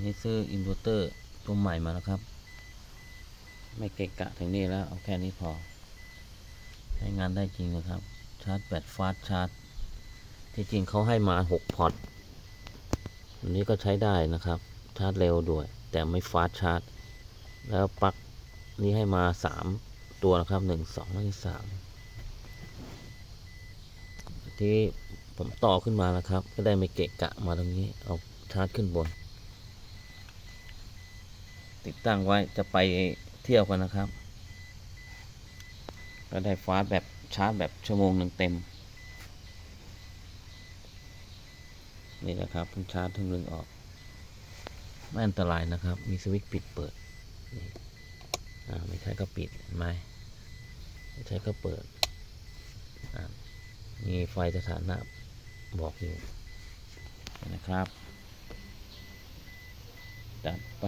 นี่ซื้ออินเวอร์เตอร์ตัวใหม่มาแล้วครับ ไม่เกะกะถึงนี่แล้วเอาแค่นี้พอใช้งานได้จริงนะครับ ชาร์จแบตฟาสต์ชาร์จที่จริงเขาให้มา6 พอร์ตอันนี้ก็ใช้ได้นะครับ ชาร์จเร็วด้วย แต่ไม่ฟาสต์ชาร์จแล้วปลั๊กนี้ให้มา3 ตัวนะครับ1 2และ3ที่ผมต่อขึ้นมาแล้วครับ ก็ได้ไม่เกะกะมาตรงนี้เอาชาร์จขึ้นบน ติดตั้งไว้จะไปเที่ยวกันนะครับ ก็ได้ฟาสต์แบบชาร์จแบบชั่วโมงหนึ่งเต็มนี่นะครับเพิ่งชาร์จเพิ่งดึงออกไม่อันตรายนะครับมีสวิตช์ปิดเปิดนี่ไม่ใช่ก็ปิดเห็นไหมไม่ใช่ก็เปิดมีไฟสถานะบอกอยู่นะครับจัดไป